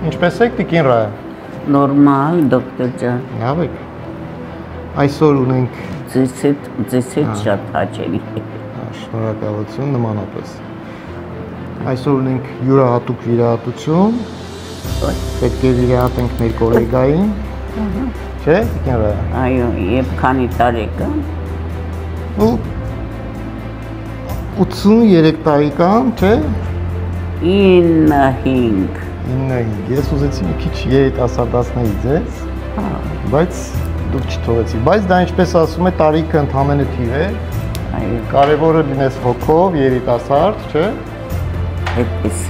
Ինչպես եք տիկին Ռայա։ Նորմալ, դոկտոր ջան։ Լավ եք։ Այսօր ունենք ձեզից շատ հաճելի։ Շնորհակալություն նմանապես։ Այսօր ունենք յուրահատուկ վիրահատություն։ Պետք է վիրահատենք մեր գոլեգային։ Չէ, տիկին Ռայա։ Այո, եւ քանի տարեկան։ 83 տարեկան, չէ։ 95։ Ես ուզեցի մի քիչ երիտասարդացնել ձեզ, բայց դուք չթողեցիք։ Բայց դա ինչպես ասում է, տարիքը ընդհանրապես թիվ է։ Այո։ Կարևորը լինես հոգով, երիտասարդ, չէ։ Այդպես։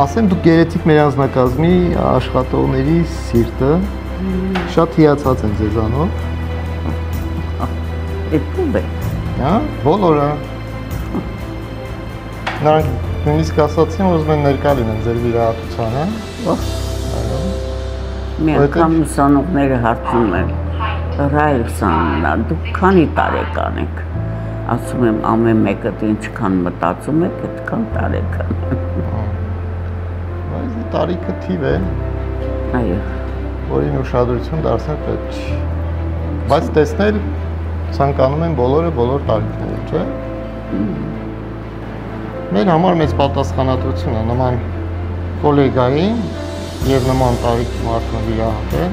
Ասեմ, դուք գերեցիք մեր անձնակազմի աշխատողների սիրտը։ Շատ հիացած եմ ձեզանով։ Այդպես է։ Հա, բոլորը։ Նրանք նույնիսկ ասացին, որ ուզում են ներկա լինեն ձեր վիրահատությանը։ Այո։ Մի անգամ ուսանողները հարցնում են. Ռայսաննա, դուք քանի տարեկան եք։ Ասում եմ, ամեն մեկը ինչքան մտածում եք, այդքան տարեկան։ Բայց տարիքը թիվ է։ Այո։ Որին ուշադրություն դարձնել պետք չի։ Բայց տեսնել ցանկանում են բոլորը բոլոր տարիքները, չէ՞։ Մեր համար մեծ պատասխանատվություն է նման գոլեգային եւ նման տարիքի մարդուն վիրահատել։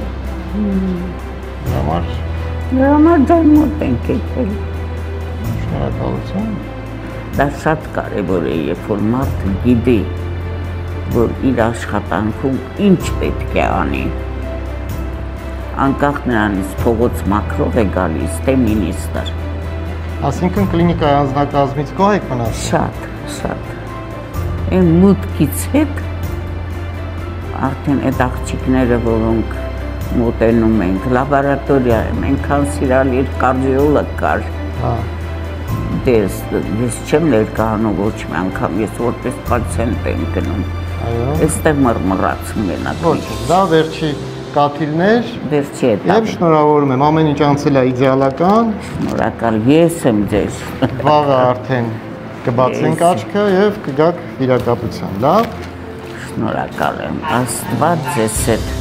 Նրա համար դառնոտ ենք եկել։ Շնորհակալություն։ Դա շատ կարևոր է, երբ որ մարդը գիտի, որ իր աշխատանքում ինչ պետք է անի։ Անկախ նրանից փողոց մաքրող է գալիս, թե մինիստր։ Այսինքն կլինիկայի անձնակազմից գոհ եք մնացել։ Շատ։ Այն մուտքից հետ արդեն այդ աղջիկները, որոնք մոտենում ենք, լաբորատորիա եմ, այնքան սիրալիր կարդիոլոգ կար։ Հա։ Ես չեմ ներկայանում ոչ մի անգամ, ես որպես պացիենտ եմ գնում։ Այո։ Այստեղ մռմռացում են ակի։ Ոչ, դա վերջի կաթիլներ։ Վերջի էտապ։ Եվ շնորհավորում եմ, ամեն ինչ անցել է իդեալական։ Շնորհակալ, ես եմ ձեզ։ Վաղը արդեն կբացենք աչքը եւ կգաք վիրակապության, լավ։ Շնորհակալ եմ, Աստված ձեզ հետ։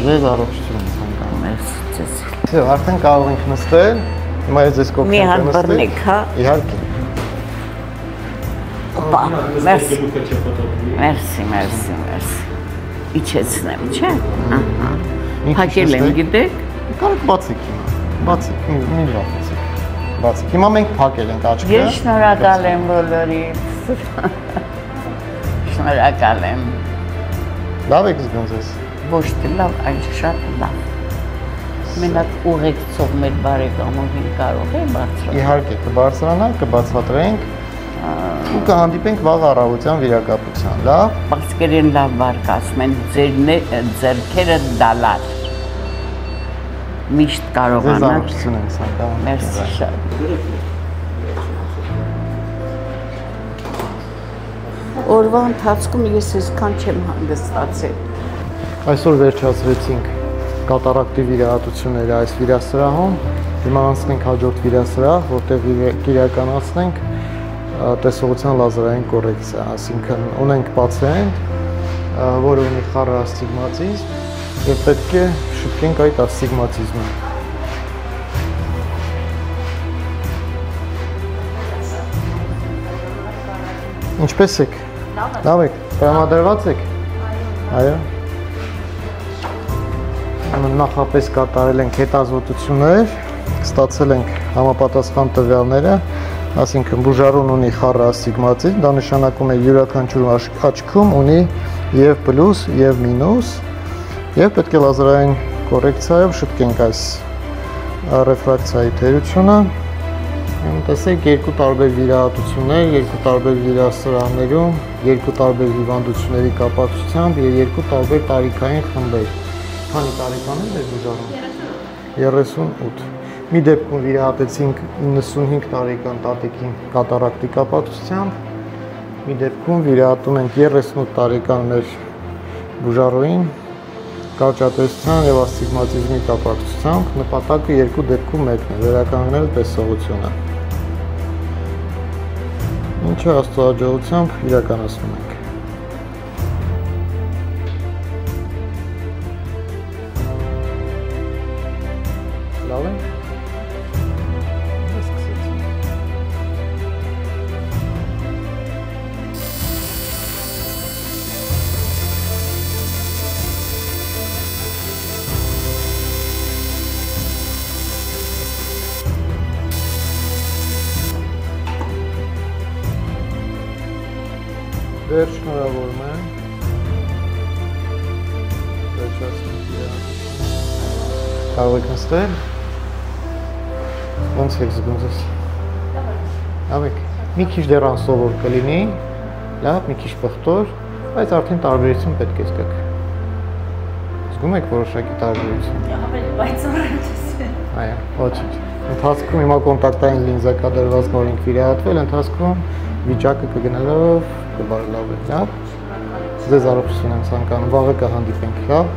Ձեզ առողջություն ցանկանում եմ։ Ձեզ։ Դե արդեն կարող ենք նստել։ Հիմա ես ձեզ կողքին Մի հատ բռնեք, հա։ Իհարկե։ Օպա, մերսի։ Մերսի։ Իջեցնեմ, չէ։ Ահա։ Փակել եմ, գիտեք։ Կարող բացեք հիմա։ Բացեք, մի վախեցեք։ Բացեք։ Հիմա մենք փակել ենք աչքը։ Ես շնորհակալ եմ բոլորիդ։ Շնորհակալ եմ։ Լավ եք զգում ձեզ։ Ոչ թե լավ, այլ շատ լավ։ Մենակ ուղեկցող մեր բարեկամողին կարող է բարձրանալ։ Իհարկե, կբարձրանա, կբացատրենք ու կհանդիպենք վաղ առավոտյան վիրակապության, լավ։ Պարսկերեն լավ վարկ ասում են, ձերքերը դալար։ Միշտ կարողանաք։ Ձեզ առողջություն եմ ցանկանում։ Մերսի շատ։ Օրվա ընթացքում ես այսքան չեմ հանգստացել։ Այսօր վերջացրեցինք կատարակտի վիրահատությունները այս վիրասրահում։ Հիմա անցնենք հաջորդ վիրասրահ, որտեղ կիրականացնենք տեսողության լազերային կոռեկցիա, այսինքն ունենք պացիենտ, որը ունի խառը ասթիգմատիզմ եւ պետք է շտկենք այդ ասթիգմատիզմը։ Ինչպես եք։ Լավ եք, տրամադրված եք։ Այո։ Նախապես կատարել ենք հետազոտություններ, ստացել ենք համապատասխան տվյալները, այսինքն բուժարուն ունի խառը ասթիգմատիզմ, դա նշանակում է յուրաքանչյուր աչքում ունի եւ պլյուս եւ մինուս, եւ պետք է լազերային կոռեկցիայով շտկենք այս ռեֆրակցիայի թերությունը։ Տեսեք, երկու տարբեր վիրահատություններ, երկու տարբեր վիրասրահներում, երկու տարբեր հիվանդությունների կապակցությամբ եւ երկու տարբեր տարիքային խմբեր։ Քանի տարեկան է մեր բուժարուն։ 38։ Մի դեպքում վիրահատեցինք 95 տարեկան տատիկին կատարակտի կապակցությամբ, մի դեպքում վիրահատում ենք 38 տարեկան մեր բուժարուին կարճատեսության եւ ասթիգմատիզմի կապակցությամբ, նպատակը երկու դեպքում մեկն է՝ վերականգնել տեսողությունը։ Ինչը աստծո հաջողությամբ իրականացնում ենք։ բարձրացնենք իրար։ Կարող եք նստել։ Ոնց եք զգում ձեզ։ Լավ եք։ Մի քիչ դեռ անսովոր կլինի, լավ, մի քիչ պղտոր, բայց արդեն տարբերություն պետք է զգաք։ Զգում եք որոշակի տարբերություն։ Ավելի պայծառ է։ Այո, ոչինչ։ Ընթացքում հիմա կոնտակտային լինզա կա դրված, որ ինք վիրահատվել, ընթացքում վիճակը կգնալով կբարելավի, լավ։ Ձեզ առողջություն եմ ցանկանում, վաղը կհանդիպենք, լավ։